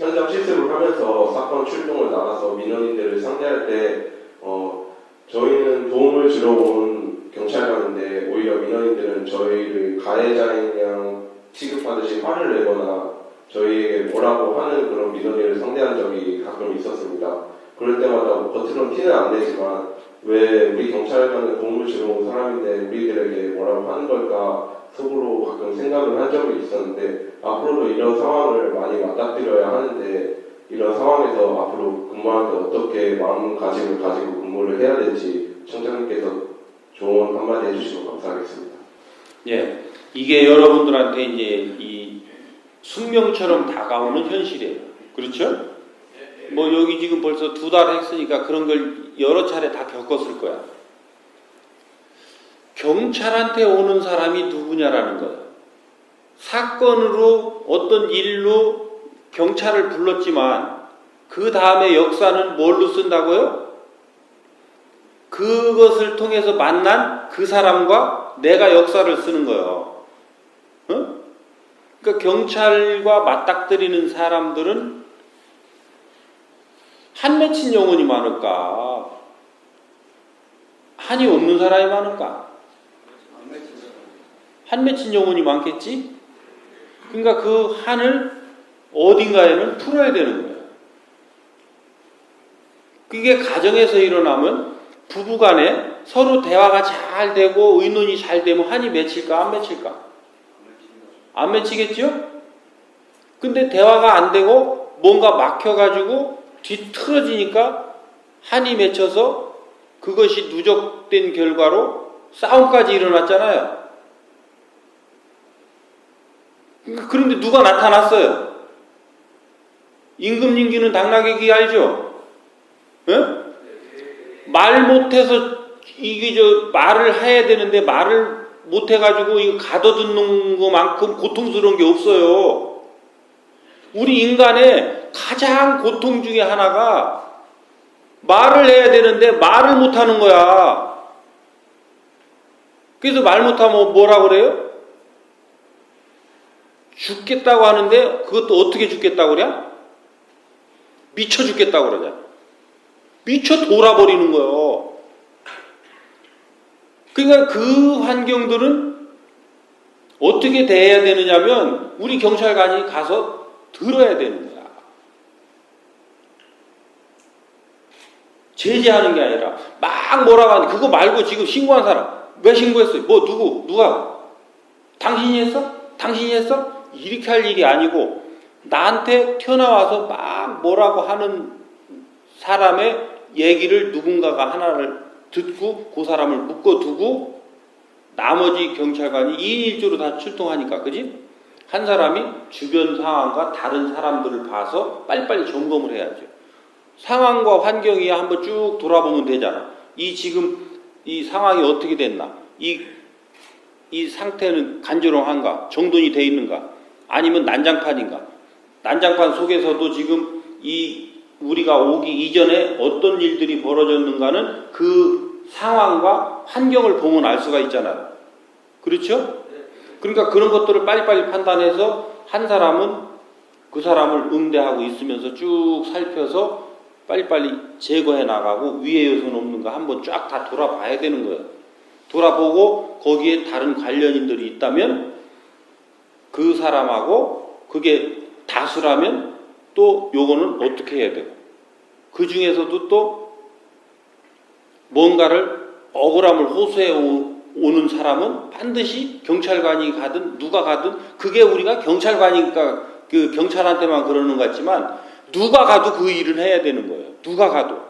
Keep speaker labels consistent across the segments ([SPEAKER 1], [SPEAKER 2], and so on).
[SPEAKER 1] 현장 실습을 하면서 사건 출동을 나가서 민원인들을 상대할 때 저희는 도움을 주러 온 경찰관인데 오히려 민원인들은 저희를 가해자인 양 취급하듯이 화를 내거나 저희에게 뭐라고 하는 그런 민원인을 상대한 적이 가끔 있었습니다. 그럴 때마다 겉으로는 티는 안 내지만 왜 우리 경찰관은 도움을 주러 온 사람인데 우리들에게 뭐라고 하는 걸까 속으로 가끔 생각을 한 적이 있었는데 앞으로도 이런 상황을 많이 맞닥뜨려야 하는데 이런 상황에서 앞으로 근무할 때 어떻게 마음가짐을 가지고 근무를 해야 될지 청장님께서 조언 한마디 해주시면 감사하겠습니다.
[SPEAKER 2] 예, 이게 여러분들한테 이제 이 숙명처럼 다가오는 현실이에요. 그렇죠? 뭐 여기 지금 벌써 2달 했으니까 그런 걸 여러 차례 다 겪었을 거야. 경찰한테 오는 사람이 누구냐라는 거예요. 사건으로 어떤 일로 경찰을 불렀지만 그 다음에 역사는 뭘로 쓴다고요? 그것을 통해서 만난 그 사람과 내가 역사를 쓰는 거예요. 어? 그러니까 경찰과 맞닥뜨리는 사람들은 한 맺힌 영혼이 많을까? 한이 없는 사람이 많을까? 한 맺힌 영혼이 많겠지? 그러니까 그 한을 어딘가에는 풀어야 되는 거예요. 그게 가정에서 일어나면 부부간에 서로 대화가 잘 되고 의논이 잘 되면 한이 맺힐까 안 맺힐까? 안 맺히겠죠? 근데 대화가 안 되고 뭔가 막혀가지고 뒤틀어지니까 한이 맺혀서 그것이 누적된 결과로 싸움까지 일어났잖아요. 그런데 누가 나타났어요? 임금님기는 당나귀 알죠? 예? 말 못해서 이게 말을 해야 되는데 말을 못해가지고 이거 가둬듣는 것만큼 고통스러운 게 없어요. 우리 인간의 가장 고통 중에 하나가 말을 해야 되는데 말을 못하는 거야. 그래서 말 못하면 뭐라고 그래요? 죽겠다고 하는데 그것도 어떻게 죽겠다고 그래? 미쳐 죽겠다고 그러잖아. 미쳐 돌아버리는 거예요. 그러니까 그 환경들은 어떻게 대해야 되느냐면 우리 경찰관이 가서 들어야 되는 거야. 제재하는 게 아니라 막 뭐라고 하는데 그거 말고 지금 신고한 사람 왜 신고했어요? 뭐 누가? 당신이 했어? 당신이 했어? 이렇게 할 일이 아니고 나한테 튀어나와서 막 뭐라고 하는 사람의 얘기를 누군가가 하나를 듣고 그 사람을 묶어두고 나머지 경찰관이 2인 1조로 다 출동하니까 그지? 한 사람이 주변 상황과 다른 사람들을 봐서 빨리빨리 점검을 해야죠. 상황과 환경이 한번 쭉 돌아보면 되잖아. 지금 이 상황이 어떻게 됐나? 이 상태는 간절한가? 정돈이 돼 있는가? 아니면 난장판인가? 난장판 속에서도 지금 우리가 오기 이전에 어떤 일들이 벌어졌는가는 그 상황과 환경을 보면 알 수가 있잖아요. 그렇죠? 그러니까 그런 것들을 빨리빨리 판단해서 한 사람은 그 사람을 응대하고 있으면서 쭉 살펴서 빨리빨리 제거해 나가고 위에 요소는 없는가 한번 쫙 다 돌아봐야 되는 거예요. 돌아보고 거기에 다른 관련인들이 있다면 그 사람하고 그게 다수라면 또 요거는 어떻게 해야 되고 그 중에서도 또 뭔가를 억울함을 호소해 오는 사람은 반드시 경찰관이 가든 누가 가든 그게 우리가 경찰관이니까 그 경찰한테만 그러는 것 같지만 누가 가도 그 일을 해야 되는 거예요. 누가 가도.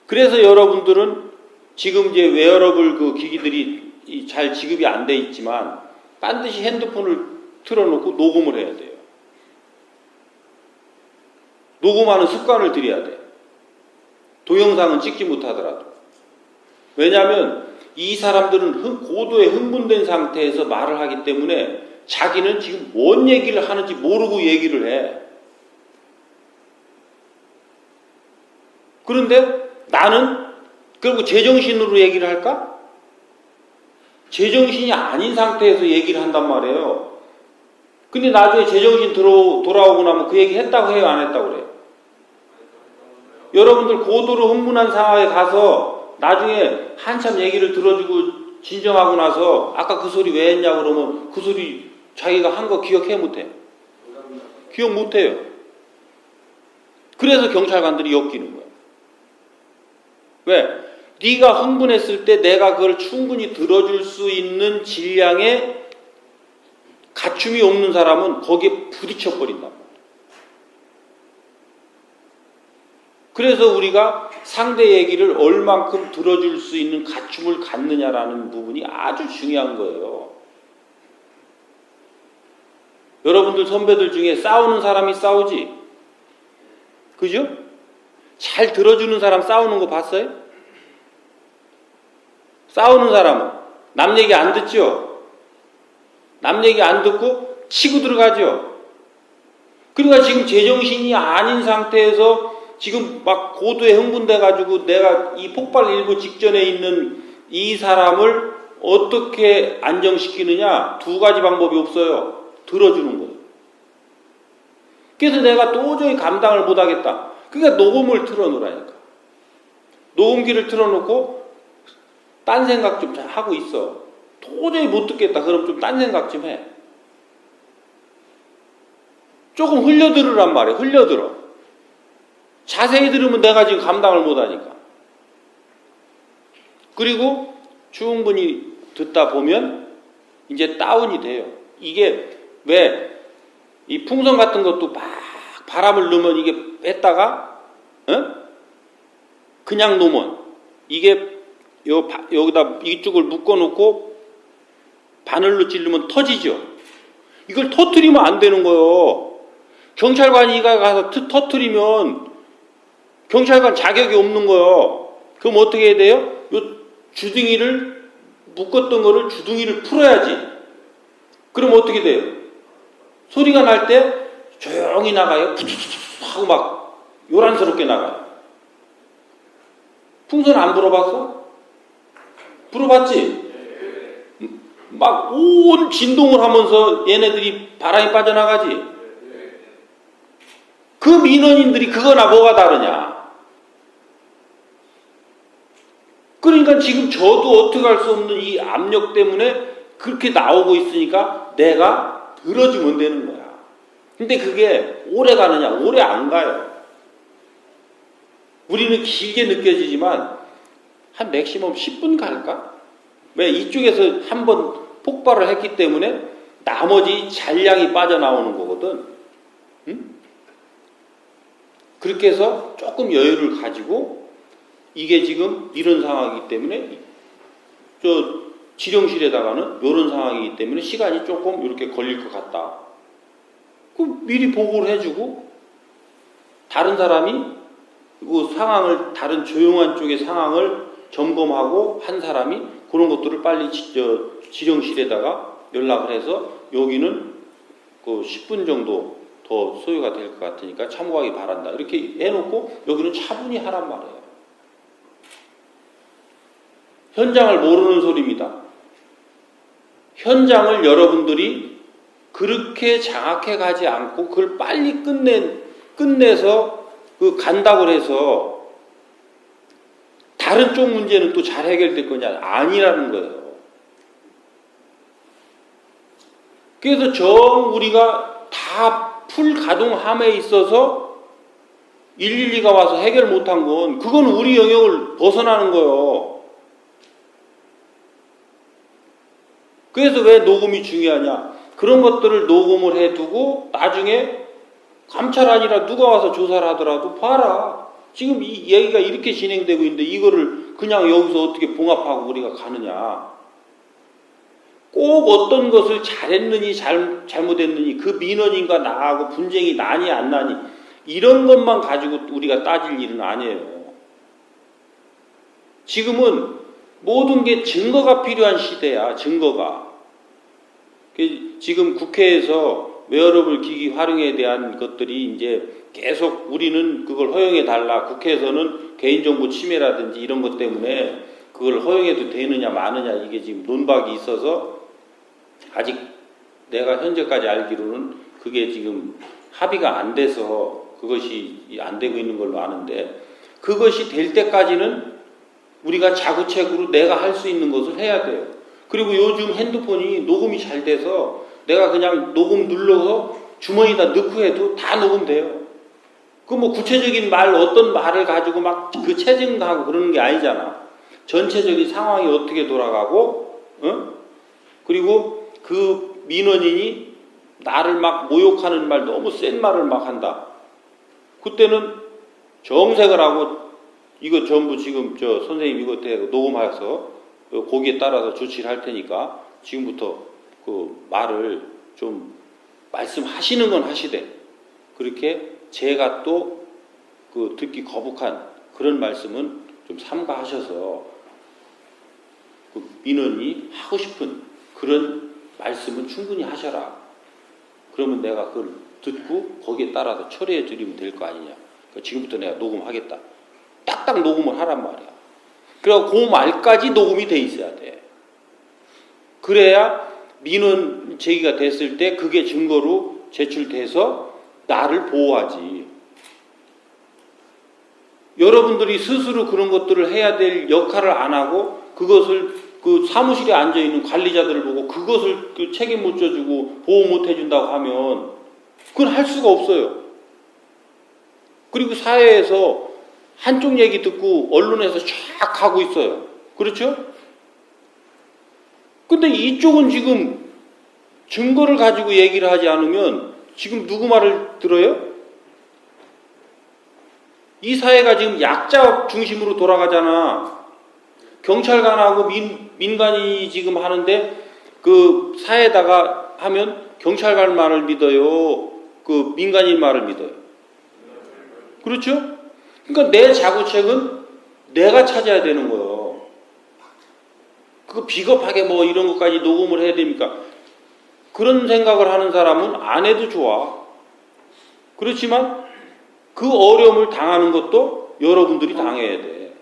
[SPEAKER 2] 그래서 여러분들은 지금 이제 웨어러블 그 기기들이 잘 지급이 안 돼 있지만 반드시 핸드폰을 틀어놓고 녹음을 해야 돼요. 녹음하는 습관을 들여야 돼. 동영상은 찍지 못하더라도. 왜냐하면 이 사람들은 고도의 흥분된 상태에서 말을 하기 때문에 자기는 지금 뭔 얘기를 하는지 모르고 얘기를 해. 그런데 나는 그리고 제정신으로 얘기를 할까? 제정신이 아닌 상태에서 얘기를 한단 말이에요. 근데 나중에 제정신 돌아오고 나면 그 얘기 했다고 해요? 안 했다고 그래요? 여러분들 고도로 흥분한 상황에 가서 나중에 한참 얘기를 들어주고 진정하고 나서 아까 그 소리 왜 했냐고 그러면 그 소리 자기가 한 거 기억해 못해? 기억 못해요. 그래서 경찰관들이 엮이는 거야. 왜? 네가 흥분했을 때 내가 그걸 충분히 들어줄 수 있는 질량의 갖춤이 없는 사람은 거기에 부딪혀버린단 말이야. 그래서 우리가 상대 얘기를 얼만큼 들어줄 수 있는 갖춤을 갖느냐라는 부분이 아주 중요한 거예요. 여러분들 선배들 중에 싸우는 사람이 싸우지? 그죠? 잘 들어주는 사람 싸우는 거 봤어요? 싸우는 사람은 남 얘기 안 듣죠? 남 얘기 안 듣고 치고 들어가죠? 그러니까 지금 제정신이 아닌 상태에서 지금 막 고도에 흥분돼가지고 내가 이 폭발 일부 직전에 있는 이 사람을 어떻게 안정시키느냐? 두 가지 방법이 없어요. 들어주는 거예요. 그래서 내가 도저히 감당을 못하겠다. 그러니까 녹음을 틀어놓으라니까. 녹음기를 틀어놓고 딴 생각 좀 하고 있어. 도저히 못 듣겠다. 그럼 좀 딴 생각 좀 해. 조금 흘려들으란 말이야. 흘려들어. 자세히 들으면 내가 지금 감당을 못하니까. 그리고 충분히 듣다 보면 이제 다운이 돼요. 이게 왜 이 풍선 같은 것도 막 바람을 넣으면 이게 뺐다가 그냥 놓으면 이게 여기다 이쪽을 묶어놓고 바늘로 찌르면 터지죠. 이걸 터트리면 안 되는 거예요. 경찰관이 가서 터트리면 경찰관 자격이 없는 거예요. 그럼 어떻게 해야 돼요? 요 주둥이를 묶었던 거를 주둥이를 풀어야지. 그럼 어떻게 돼요? 소리가 날 때 조용히 나가요. 하고 막 요란스럽게 나가요. 풍선 안 불어봤어? 불어봤지? 막 온 진동을 하면서 얘네들이 바람이 빠져나가지? 그 민원인들이 그거나 뭐가 다르냐? 그러니까 지금 저도 어떻게 할 수 없는 이 압력 때문에 그렇게 나오고 있으니까 내가 들어주면 되는 거야. 근데 그게 오래 가느냐? 오래 안 가요. 우리는 길게 느껴지지만 한 맥시멈 10분 갈까? 왜? 이쪽에서 한번 폭발을 했기 때문에 나머지 잔량이 빠져나오는 거거든. 응? 그렇게 해서 조금 여유를 가지고 이게 지금 이런 상황이기 때문에 저 지령실에다가는 이런 상황이기 때문에 시간이 조금 이렇게 걸릴 것 같다. 그럼 미리 보고를 해주고 다른 사람이 그 상황을 다른 조용한 쪽의 상황을 점검하고 한 사람이 그런 것들을 빨리 지령실에다가 연락을 해서 여기는 그 10분 정도 더 소요가 될 것 같으니까 참고하기 바란다. 이렇게 해놓고 여기는 차분히 하란 말이에요. 현장을 모르는 소리입니다. 현장을 여러분들이 그렇게 장악해 가지 않고 그걸 빨리 끝내서 그 간다고 해서 다른 쪽 문제는 또 잘 해결될 거냐? 아니라는 거예요. 그래서 우리가 다 풀 가동함에 있어서 112가 와서 해결 못한 건 그건 우리 영역을 벗어나는 거예요. 그래서 왜 녹음이 중요하냐? 그런 것들을 녹음을 해두고 나중에 감찰 아니라 누가 와서 조사를 하더라도 봐라. 지금 이 얘기가 이렇게 진행되고 있는데 이거를 그냥 여기서 어떻게 봉합하고 우리가 가느냐. 꼭 어떤 것을 잘했느니 잘못했느니 그 민원인과 나하고 분쟁이 나니 안 나니 이런 것만 가지고 우리가 따질 일은 아니에요. 지금은 모든 게 증거가 필요한 시대야. 증거가. 지금 국회에서 웨어러블 기기 활용에 대한 것들이 이제 계속 우리는 그걸 허용해 달라. 국회에서는 개인정보 침해라든지 이런 것 때문에 그걸 허용해도 되느냐 마느냐 이게 지금 논박이 있어서 아직 내가 현재까지 알기로는 그게 지금 합의가 안 돼서 그것이 안 되고 있는 걸로 아는데, 그것이 될 때까지는 우리가 자구책으로 내가 할 수 있는 것을 해야 돼요. 그리고 요즘 핸드폰이 녹음이 잘 돼서 내가 그냥 녹음 눌러서 주머니에다 넣고 해도 다 녹음돼요. 그 뭐 구체적인 말, 어떤 말을 가지고 막 그 체증하고 그러는 게 아니잖아. 전체적인 상황이 어떻게 돌아가고, 그리고 그 민원인이 나를 막 모욕하는 말, 너무 센 말을 막 한다. 그때는 정색을 하고, 이거 전부 지금 저 선생님 이거 녹음해서 거기에 따라서 조치를 할 테니까 지금부터 그 말을 좀 말씀하시는 건 하시되, 그렇게 제가 또 그 듣기 거북한 그런 말씀은 좀 삼가하셔서 그 민원이 하고 싶은 그런 말씀은 충분히 하셔라. 그러면 내가 그걸 듣고 거기에 따라서 처리해 드리면 될 거 아니냐. 그러니까 지금부터 내가 녹음하겠다. 딱딱 녹음을 하란 말이야. 그래서 그 말까지 녹음이 돼 있어야 돼. 그래야 민원 제기가 됐을 때 그게 증거로 제출돼서 나를 보호하지. 여러분들이 스스로 그런 것들을 해야 될 역할을 안 하고 그것을 그 사무실에 앉아있는 관리자들을 보고 그것을 그 책임 못 져주고 보호 못 해준다고 하면 그건 할 수가 없어요. 그리고 사회에서 한쪽 얘기 듣고 언론에서 쫙 가고 있어요. 그렇죠? 근데 이쪽은 지금 증거를 가지고 얘기를 하지 않으면 지금 누구 말을 들어요? 이 사회가 지금 약자 중심으로 돌아가잖아. 경찰관하고 민간이 지금 하는데 그 사회에다가 하면 경찰관 말을 믿어요? 그 민간인 말을 믿어요? 그렇죠? 그러니까 내 자구책은 내가 찾아야 되는 거예요. 그거 비겁하게 뭐 이런 것까지 녹음을 해야 됩니까? 그런 생각을 하는 사람은 안 해도 좋아. 그렇지만 그 어려움을 당하는 것도 여러분들이 당해야 돼.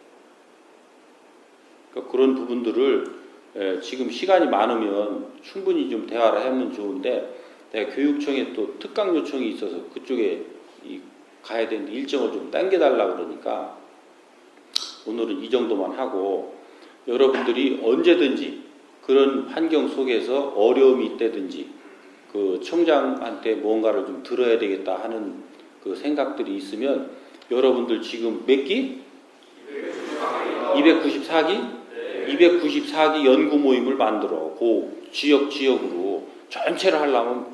[SPEAKER 2] 그러니까 그런 부분들을 지금 시간이 많으면 충분히 좀 대화를 하면 좋은데, 내가 교육청에 또 특강 요청이 있어서 그쪽에 가야 되는데 일정을 좀 당겨달라고 그러니까 오늘은 이 정도만 하고, 여러분들이 언제든지 그런 환경 속에서 어려움이 있다든지 그 청장한테 뭔가를 좀 들어야 되겠다 하는 그 생각들이 있으면 여러분들 지금 몇 기? 294기? 294기 연구 모임을 만들어. 그 지역으로 전체를 하려면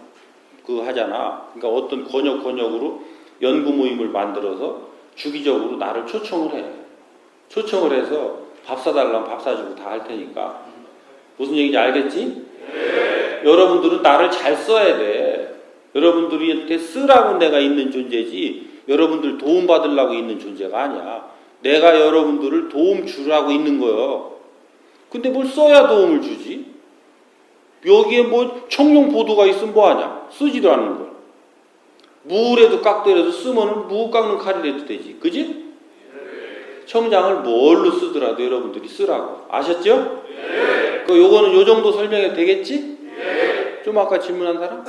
[SPEAKER 2] 그 하잖아. 그러니까 어떤 권역으로 연구 모임을 만들어서 주기적으로 나를 초청을 해. 초청을 해서 밥 사달라면 밥 사주고 다 할 테니까. 무슨 얘기인지 알겠지? 네. 여러분들은 나를 잘 써야 돼. 여러분들한테 쓰라고 내가 있는 존재지 여러분들 도움 받으려고 있는 존재가 아니야. 내가 여러분들을 도움 주라고 있는 거예요. 근데 뭘 써야 도움을 주지? 여기에 뭐 청룡 보도가 있으면 뭐하냐? 쓰지도 않는 걸. 무라도 깎더라도 쓰면은 무 깎는 칼이라도 되지. 그지? 청장을 뭘로 쓰더라도 여러분들이 쓰라고. 아셨죠? 네. 요거는 요 정도 설명이 되겠지? 네. 좀 아까 질문한 사람?